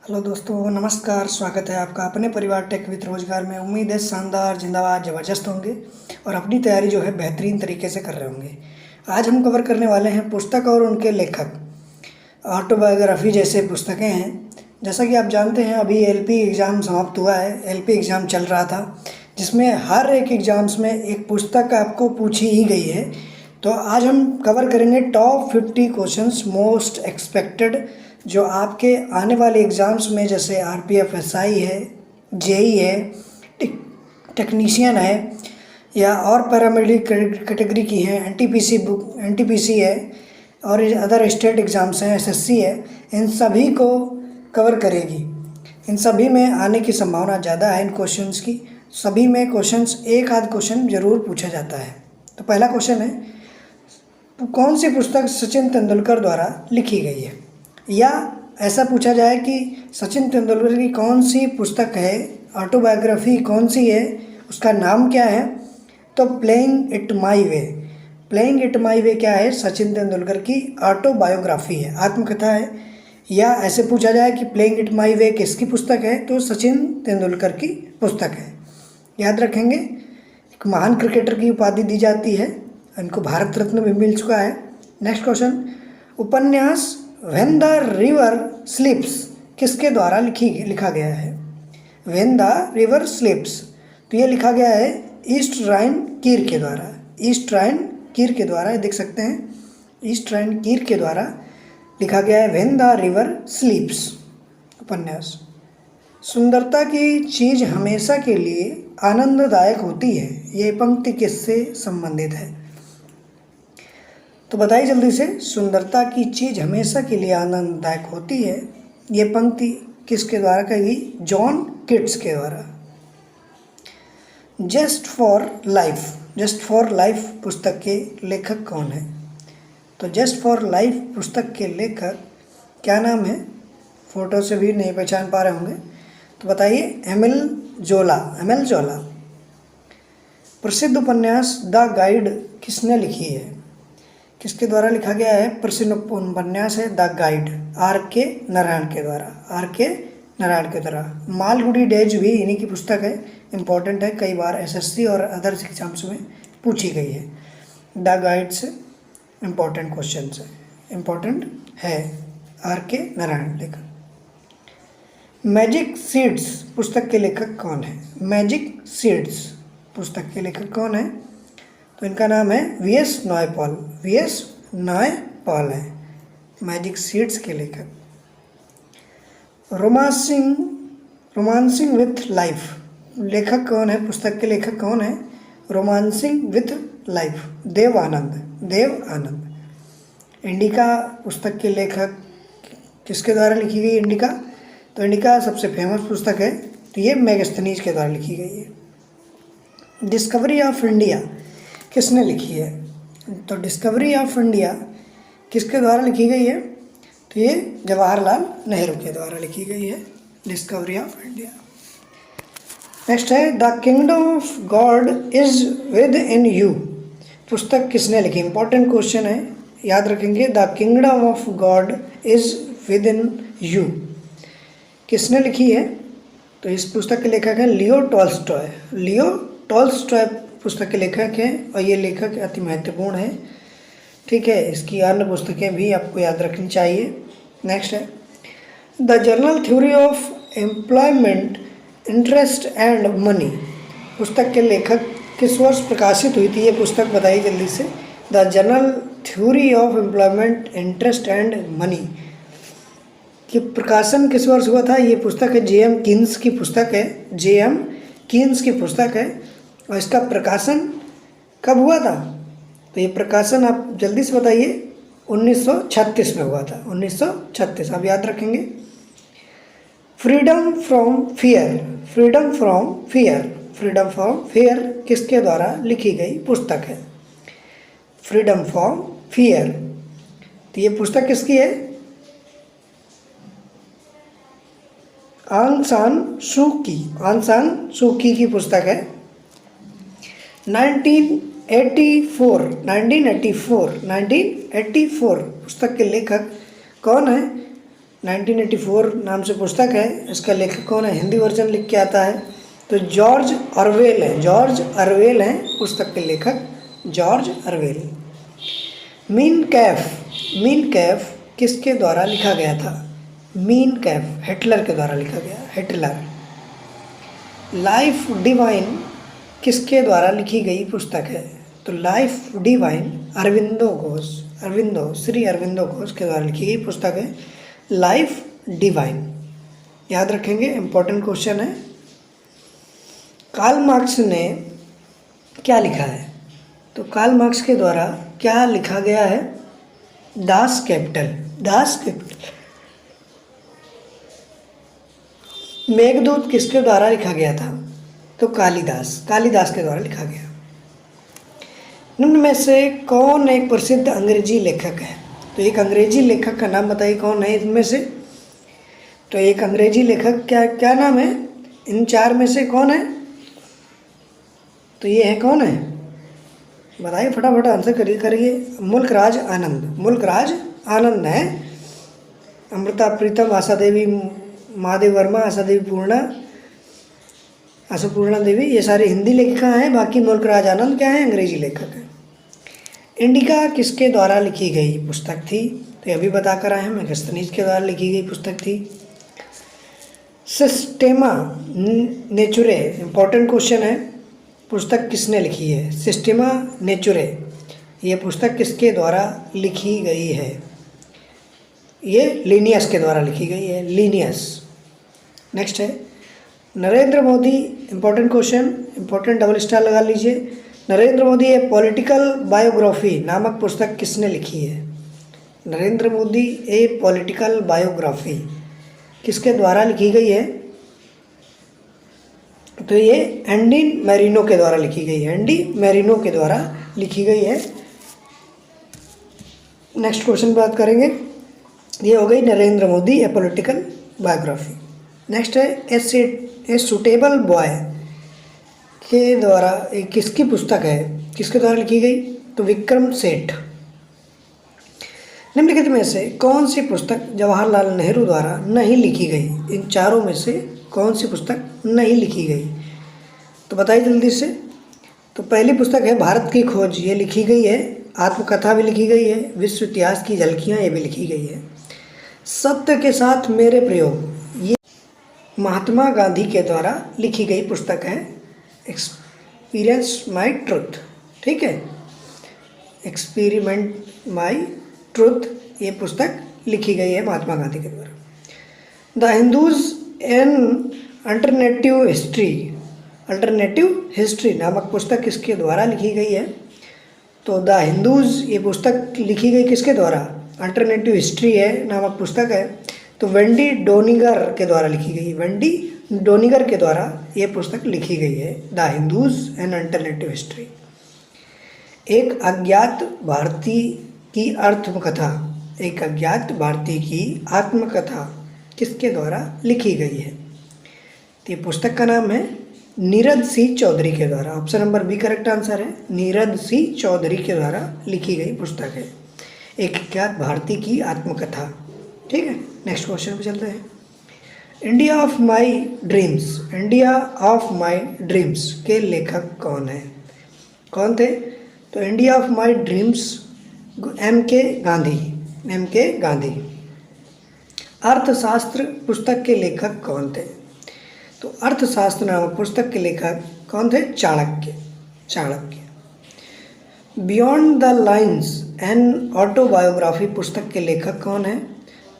Hello दोस्तों, नमस्कार। स्वागत है आपका अपने परिवार टेक विद रोजगार में। उम्मीद है शानदार, जिंदाबाद, ज़बरदस्त होंगे और अपनी तैयारी जो है बेहतरीन तरीके से कर रहे होंगे। आज हम कवर करने वाले हैं पुस्तक और उनके लेखक। ऑटोबायोग्राफी जैसे पुस्तकें हैं। जैसा कि आप जानते हैं, अभी एलपी एग्ज़ाम समाप्त हुआ है। एलपी एग्ज़ाम चल रहा था, जिसमें हर एक एग्ज़ाम्स में एक पुस्तक आपको पूछी ही गई है। तो आज हम कवर करेंगे टॉप 50 क्वेश्चंस मोस्ट एक्सपेक्टेड, जो आपके आने वाले एग्ज़ाम्स में, जैसे आरपीएफ एसआई है, जेई है, टेक्नीशियन है, या और पैरामेडिकल कैटेगरी की हैं, एनटीपीसी है और अदर स्टेट एग्ज़ाम्स हैं, एसएससी है। इन सभी को कवर करेगी। इन सभी में आने की संभावना ज़्यादा है। इन क्वेश्चंस की सभी में क्वेश्चंस एक आध क्वेश्चन ज़रूर पूछा जाता है। तो पहला क्वेश्चन है, कौन सी पुस्तक सचिन तेंदुलकर द्वारा लिखी गई है? या ऐसा पूछा जाए कि सचिन तेंदुलकर की कौन सी पुस्तक है, ऑटोबायोग्राफी कौन सी है, उसका नाम क्या है? तो playing it my way. Playing it my way क्या है? सचिन तेंदुलकर की ऑटोबायोग्राफी है, आत्मकथा है। या ऐसे पूछा जाए कि प्लेइंग इट माई वे किसकी पुस्तक है? तो सचिन तेंदुलकर की पुस्तक है। याद रखेंगे, एक महान क्रिकेटर की उपाधि दी जाती है, इनको भारत रत्न भी मिल चुका है। नेक्स्ट क्वेश्चन, उपन्यास व्हेन द रिवर स्लीप्स किसके द्वारा लिखा गया है? व्हेन द रिवर स्लीप्स, तो ये लिखा गया है ईस्ट राइन कीर के द्वारा। ईस्ट राइन कीर के द्वारा, देख सकते हैं, ईस्ट राइन कीर के द्वारा लिखा गया है व्हेन द रिवर स्लीप्स उपन्यास। सुंदरता की चीज़ हमेशा के लिए आनंददायक होती है, ये पंक्ति किससे संबंधित है? तो बताइए जल्दी से, सुंदरता की चीज़ हमेशा के लिए आनंददायक होती है, ये पंक्ति किसके द्वारा कही? जॉन किट्स के द्वारा। जस्ट फॉर लाइफ पुस्तक के लेखक कौन है? तो जस्ट फॉर लाइफ पुस्तक के लेखक क्या नाम है? फोटो से भी नहीं पहचान पा रहे होंगे, तो बताइए। एमिल जोला। प्रसिद्ध उपन्यास द गाइड किसने लिखी है? किसके द्वारा लिखा गया है? प्रसिद्ध उपन्यास है द गाइड, आर के नारायण के द्वारा। मालगुडी डेज भी इन्हीं की पुस्तक है, इम्पोर्टेंट है, कई बार एसएससी और अदर एग्जाम्स में पूछी गई है। द गाइड से इम्पोर्टेंट क्वेश्चन है, आर के नारायण लेखक। मैजिक सीड्स पुस्तक के लेखक कौन है? मैजिक सीड्स पुस्तक के लेखक कौन है? तो इनका नाम है वीएस नॉयपॉल है, मैजिक सीड्स के लेखक। रोमांसिंग विथ लाइफ लेखक कौन है? पुस्तक के लेखक कौन है? Romancing with life, Dev Anand. Indica पुस्तक के लेखक किसके द्वारा लिखी गई? इंडिका, तो इंडिका सबसे फेमस पुस्तक है, तो ये मैगस्थनीज के द्वारा लिखी गई है। डिस्कवरी ऑफ इंडिया किसने लिखी है? तो डिस्कवरी ऑफ इंडिया किसके द्वारा लिखी गई है? तो ये जवाहरलाल नेहरू के द्वारा लिखी गई है, डिस्कवरी ऑफ इंडिया। नेक्स्ट है, the kingdom of God is with in you पुस्तक किसने लिखी? इंपॉर्टेंट क्वेश्चन है, याद रखेंगे। The kingdom of God is with in you किसने लिखी है? तो इस पुस्तक के लेखक हैं लियो टॉल्स्टॉय पुस्तक के लेखक हैं, और ये लेखक अति महत्वपूर्ण है। ठीक है, इसकी अन्य पुस्तकें भी आपको याद रखनी चाहिए। नेक्स्ट है, the general theory of employment, interest and money पुस्तक के लेखक किस वर्ष प्रकाशित हुई थी? ये पुस्तक बताइए जल्दी से। The general theory of employment, interest and money कि प्रकाशन किस वर्ष हुआ था? ये पुस्तक है जेएम कीन्स की पुस्तक है, और इसका प्रकाशन कब हुआ था? तो ये प्रकाशन आप जल्दी से बताइए। 1936 में हुआ था, 1936, आप याद रखेंगे। फ्रीडम फ्रॉम फियर किसके द्वारा लिखी गई पुस्तक है? फ्रीडम फ्रॉम फियर, तो ये पुस्तक किसकी है? आंग सान सू की पुस्तक है। 1984 पुस्तक के लेखक कौन है? 1984 नाम से पुस्तक है। इसका लेखक कौन है? हिंदी वर्जन लिख के आता है तो जॉर्ज ऑरवेल है। जॉर्ज ऑरवेल हैं पुस्तक के लेखक, जॉर्ज ऑरवेल। मीन कैफ किसके द्वारा लिखा गया था? मीन कैफ हिटलर के द्वारा लिखा गया, हिटलर। लाइफ डिवाइन किसके द्वारा लिखी गई पुस्तक है? तो लाइफ डिवाइन श्री अरविंदो घोष के द्वारा लिखी गई पुस्तक है लाइफ डिवाइन। याद रखेंगे, इंपॉर्टेंट क्वेश्चन है। कार्ल मार्क्स ने क्या लिखा है? तो कार्ल मार्क्स के द्वारा क्या लिखा गया है? Das Kapital. मेघदूत किसके द्वारा लिखा गया था? तो कालिदास के द्वारा लिखा गया। निम्न में से कौन एक प्रसिद्ध अंग्रेजी लेखक है? तो एक अंग्रेजी लेखक का नाम बताइए, कौन है इनमें से? तो एक अंग्रेजी लेखक क्या नाम है? इन चार में से कौन है? तो ये है, कौन है बताइए, फटाफट आंसर करिए। मुल्क राज आनंद है। अमृता प्रीतम, आशा देवी, महादेव वर्मा, आशापूर्णा देवी, ये सारी हिंदी लेखिका हैं। बाकी मुल्क राज आनंद क्या है? अंग्रेजी लेखक हैं। इंडिका किसके द्वारा लिखी गई पुस्तक थी? तो ये अभी बता कर आए हैं, मेगास्थनीज के द्वारा लिखी गई पुस्तक थी। सिस्टेमा नेचुरे, इंपॉर्टेंट क्वेश्चन है, पुस्तक किसने लिखी है? सिस्टेमा नेचुरे, ये पुस्तक किसके द्वारा लिखी गई है? ये लिनियस के द्वारा लिखी गई है, लिनियस। नेक्स्ट है Narendra Modi, important question, important double star लगा लीजिए। नरेंद्र मोदी ए पॉलिटिकल बायोग्राफी नामक पुस्तक किसने लिखी है? नरेंद्र मोदी ए पॉलिटिकल बायोग्राफी किसके द्वारा लिखी गई है? तो ये एंडी मैरिनो के द्वारा लिखी गई है, एंडी मैरिनो के द्वारा लिखी गई है। नेक्स्ट क्वेश्चन बात करेंगे, ये हो गई नरेंद्र मोदी ए पॉलिटिकल बायोग्राफी। नेक्स्ट है ए सुटेबल बॉय के द्वारा किसकी पुस्तक है, किसके द्वारा लिखी गई? तो विक्रम सेठ। निम्नलिखित में से कौन सी पुस्तक जवाहरलाल नेहरू द्वारा नहीं लिखी गई? इन चारों में से कौन सी पुस्तक नहीं लिखी गई? तो बताइए जल्दी से। तो पहली पुस्तक है भारत की खोज, ये लिखी गई है। आत्मकथा भी लिखी गई है। विश्व इतिहास की झलकियाँ, ये भी लिखी गई है। सत्य के साथ मेरे प्रयोग, ये महात्मा गांधी के द्वारा लिखी गई पुस्तक है। एक्सपीरियंस माई ट्रुथ, ठीक है, एक्सपेरिमेंट माई ट्रुथ, ये पुस्तक लिखी गई है महात्मा गांधी के द्वारा। The Hindus an alternative history नामक पुस्तक किसके द्वारा लिखी गई है? तो द हिंदूज, ये पुस्तक लिखी गई किसके द्वारा? अल्टरनेटिव हिस्ट्री है नामक पुस्तक है। तो वेंडी डोनिगर के द्वारा लिखी गई, वेंडी डोनिगर के द्वारा ये पुस्तक लिखी गई है, the Hindus and alternative history. एक अज्ञात भारतीय की आत्मकथा, एक अज्ञात भारतीय की आत्मकथा किसके द्वारा लिखी गई है? तो ये पुस्तक का नाम है नीरद सिंह चौधरी के द्वारा। Option number B correct answer है, नीरद सिंह चौधरी के द्वारा लिखी गई पुस्तक है एक अज्ञात भारतीय की आत्मकथा। ठीक है, नेक्स्ट क्वेश्चन पे चलते हैं। इंडिया ऑफ माई ड्रीम्स के लेखक कौन है? कौन थे? तो India of my dreams M K Gandhi. अर्थशास्त्र पुस्तक के लेखक कौन थे? तो अर्थशास्त्र नामक पुस्तक के लेखक कौन थे? Chanakya. Beyond the lines an autobiography पुस्तक के लेखक कौन है?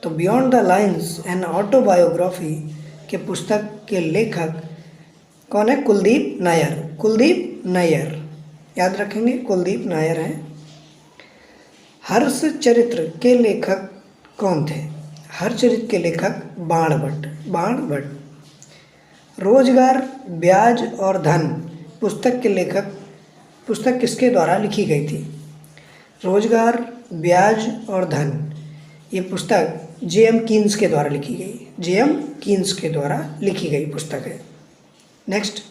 तो beyond the lines an autobiography के पुस्तक के लेखक कौन है? कुलदीप नायर। याद रखेंगे, कुलदीप नायर हैं। हर्षचरित्र के लेखक कौन थे? हर्षचरित्र के लेखक बाणभट्ट। रोजगार, ब्याज और धन पुस्तक के लेखक, पुस्तक किसके द्वारा लिखी गई थी? रोजगार, ब्याज और धन, ये पुस्तक J.M. कीन्स के द्वारा लिखी गई, J.M. कीन्स के द्वारा लिखी गई पुस्तक है। नेक्स्ट,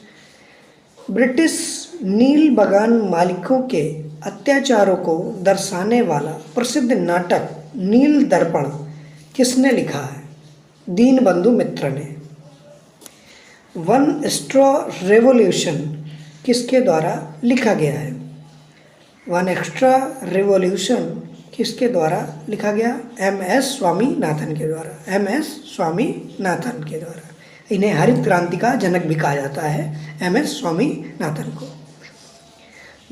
ब्रिटिश नील बागान मालिकों के अत्याचारों को दर्शाने वाला प्रसिद्ध नाटक नील दर्पण किसने लिखा है? दीनबंधु मित्र ने। वन स्ट्रॉ रेवोल्यूशन किसके द्वारा लिखा गया है? वन एक्स्ट्रा रेवोल्यूशन किसके द्वारा लिखा गया? MS स्वामीनाथन के द्वारा। MS स्वामीनाथन के द्वारा। इन्हें हरित क्रांति का जनक भी कहा जाता है, MS स्वामीनाथन को।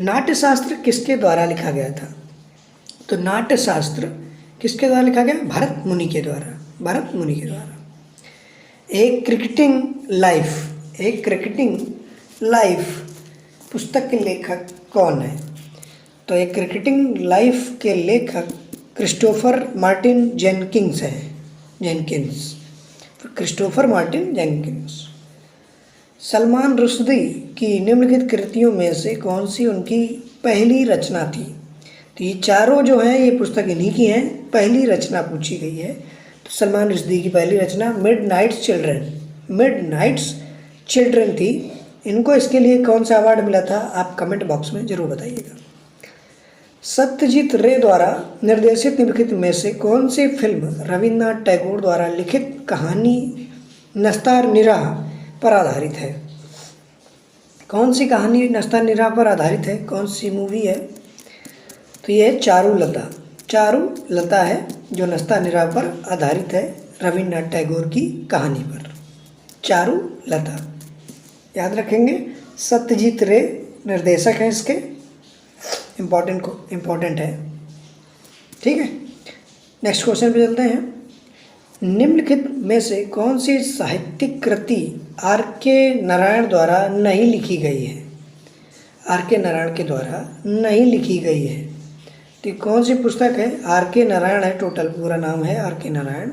नाट्यशास्त्र किसके द्वारा लिखा गया था? तो नाट्यशास्त्र किसके द्वारा लिखा गया? भरत मुनि के द्वारा। भरत मुनि के द्वारा। एक क्रिकेटिंग लाइफ पुस्तक के लेखक कौन है? तो एक क्रिकेटिंग लाइफ के लेखक क्रिस्टोफर मार्टिन जेनकिंस हैं। Christopher Martin Jenkins. Salman Rushdie की निम्नलिखित कृतियों में से कौन सी उनकी पहली रचना थी? तो ये चारों जो हैं ये पुस्तक इन्हीं की हैं। पहली रचना पूछी गई है तो सलमान रुश्दी की पहली रचना मिडनाइट्स चिल्ड्रन थी। इनको इसके लिए कौन सा अवार्ड मिला था? आप कमेंट बॉक्स में ज़रूर बताइएगा। सत्यजीत रे द्वारा निर्देशित निम्नलिखित में से कौन सी फिल्म रविन्द्रनाथ टैगोर द्वारा लिखित कहानी नस्तार निराह पर आधारित है? कौन सी कहानी नस्तार निराह पर आधारित है? कौन सी मूवी है? तो ये चारुलता है जो नस्तार निराह पर आधारित है, रविन्द्रनाथ टैगोर की कहानी पर। चारुलता याद रखेंगे। सत्यजीत रे निर्देशक हैं इसके। इम्पोर्टेंट है, ठीक है। नेक्स्ट क्वेश्चन पे चलते हैं। निम्नलिखित में से कौन सी साहित्यिक कृति R.K. नारायण द्वारा नहीं लिखी गई है? R.K. नारायण के द्वारा नहीं लिखी गई है तो कौन सी पुस्तक है? R.K. नारायण है, टोटल पूरा नाम है R.K. नारायण।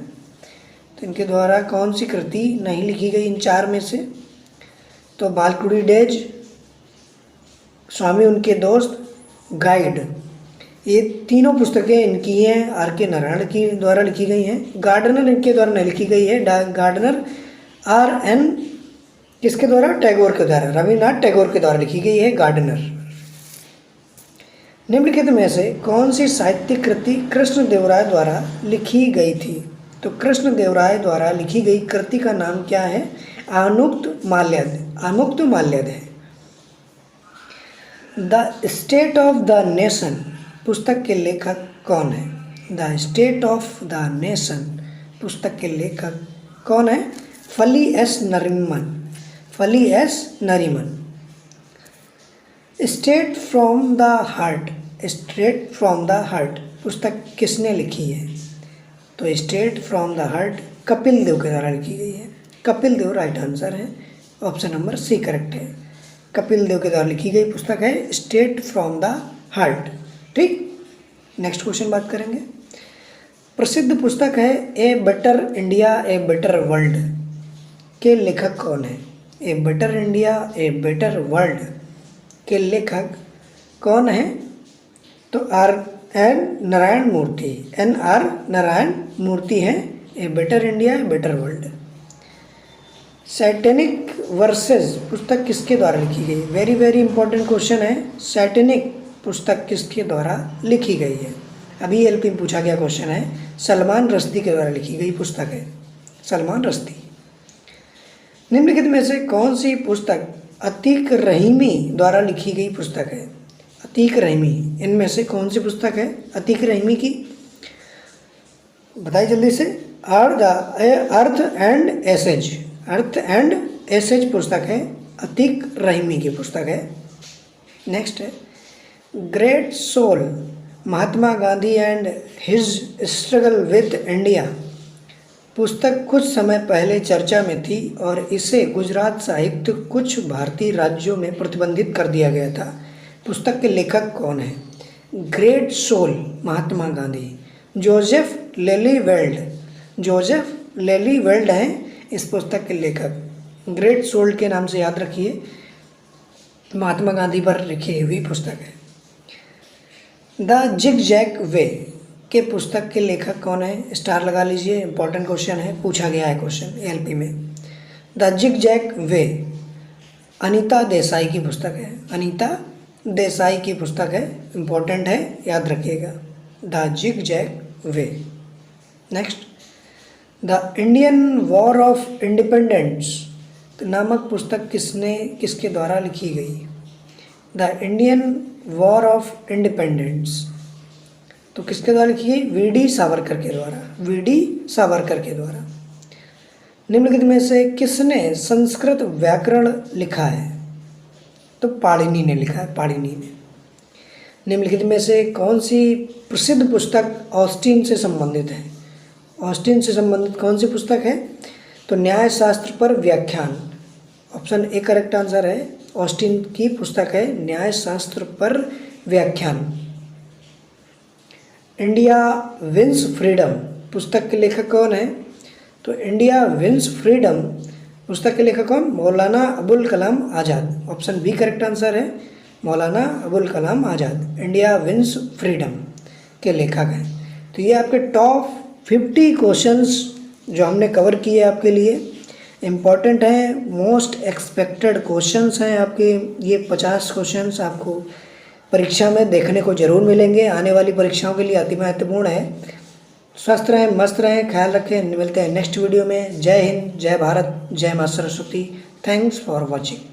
तो इनके द्वारा कौन सी कृति नहीं लिखी गई इन चार में से? तो मालगुडी डेज, स्वामी उनके दोस्त, गाइड, ये तीनों पुस्तकें इनकी हैं, R.K. नारायण की द्वारा लिखी गई हैं। गार्डनर इनके द्वारा नहीं लिखी गई है। Gardener R.N. किसके द्वारा? टैगोर के द्वारा, रविन्द्रनाथ टैगोर के द्वारा लिखी गई है गार्डनर। निम्नलिखित में से कौन सी साहित्यिक कृति कृष्णदेवराय द्वारा लिखी गई थी? तो कृष्णदेवराय द्वारा लिखी गई कृति का नाम क्या है? आमुक्त माल्यद है। The state of the nation पुस्तक के लेखक कौन है? The state of the nation पुस्तक के लेखक कौन है? Fali S Nariman. Straight from the heart पुस्तक किसने लिखी है? तो straight from the heart Kapil Dev के द्वारा लिखी गई है। कपिल देव राइट आंसर है, ऑप्शन नंबर C करेक्ट है। कपिल देव के द्वारा लिखी गई पुस्तक है स्ट्रेट फ्रॉम द हार्ट, ठीक। नेक्स्ट क्वेश्चन बात करेंगे। प्रसिद्ध पुस्तक है a better India a better world के लेखक कौन है? A better India a better world के लेखक कौन है? तो NR नारायण मूर्ति हैं a better India a better world. Satanic versus पुस्तक किसके द्वारा लिखी गई? वेरी वेरी इंपॉर्टेंट क्वेश्चन है। सैटेनिक पुस्तक किसके द्वारा लिखी गई है? अभी LP में पूछा गया क्वेश्चन है। सलमान रश्दी के द्वारा लिखी गई पुस्तक है, सलमान रश्दी। निम्नलिखित में से कौन सी पुस्तक अतीक रहीमी द्वारा लिखी गई पुस्तक है? अतीक रहीमी, इनमें से कौन सी पुस्तक है अतीक रहीमी की? बताइए जल्दी से। अर्थ एंड एसेज पुस्तक है, अतीक रहीमी की पुस्तक है। नेक्स्ट है great soul Mahatma Gandhi and his struggle with India पुस्तक कुछ समय पहले चर्चा में थी और इसे गुजरात सहित कुछ भारतीय राज्यों में प्रतिबंधित कर दिया गया था। पुस्तक के लेखक कौन है? Great soul Mahatma Gandhi. Joseph लेली वेल्ड हैं इस पुस्तक के लेखक। ग्रेट सोल के नाम से याद रखिए, महात्मा गांधी पर लिखी हुई पुस्तक है। द जिगजैग वे के पुस्तक के लेखक कौन है? स्टार लगा लीजिए, इंपॉर्टेंट क्वेश्चन है, पूछा गया है क्वेश्चन LP में। द जिगजैग वे अनीता देसाई की पुस्तक है, अनीता देसाई की पुस्तक है, इंपॉर्टेंट है, याद रखिएगा। The zigzag way. Next the Indian war of independence नामक पुस्तक किसके द्वारा लिखी गई? The Indian war of independence तो किसके द्वारा लिखी गई? वी.डी. सावरकर के द्वारा। वी.डी. सावरकर के द्वारा। निम्नलिखित में से किसने संस्कृत व्याकरण लिखा है? तो पाणिनि ने लिखा है, पाणिनि ने। निम्नलिखित में से कौन सी प्रसिद्ध पुस्तक ऑस्टिन से संबंधित है? ऑस्टिन से संबंधित कौन सी पुस्तक है? तो न्याय शास्त्र पर व्याख्यान। ऑप्शन ए करेक्ट आंसर है। ऑस्टिन की पुस्तक है न्याय शास्त्र पर व्याख्यान। इंडिया विंस फ्रीडम पुस्तक के लेखक कौन है? तो इंडिया विंस फ्रीडम पुस्तक के लेखक कौन? Maulana Abul Kalam Azad. Option B correct answer है, Maulana Abul Kalam Azad India wins freedom के लेखक हैं। तो ये आपके टॉप 50 क्वेश्चंस जो हमने कवर किए आपके लिए इम्पॉर्टेंट हैं, मोस्ट एक्सपेक्टेड क्वेश्चंस हैं आपके। ये 50 क्वेश्चंस आपको परीक्षा में देखने को जरूर मिलेंगे, आने वाली परीक्षाओं के लिए अति महत्वपूर्ण है। स्वस्थ रहें, मस्त रहें, ख्याल रखें। मिलते हैं नेक्स्ट वीडियो में। जय हिंद, जय भारत, जय मां सरस्वती। Thanks for watching.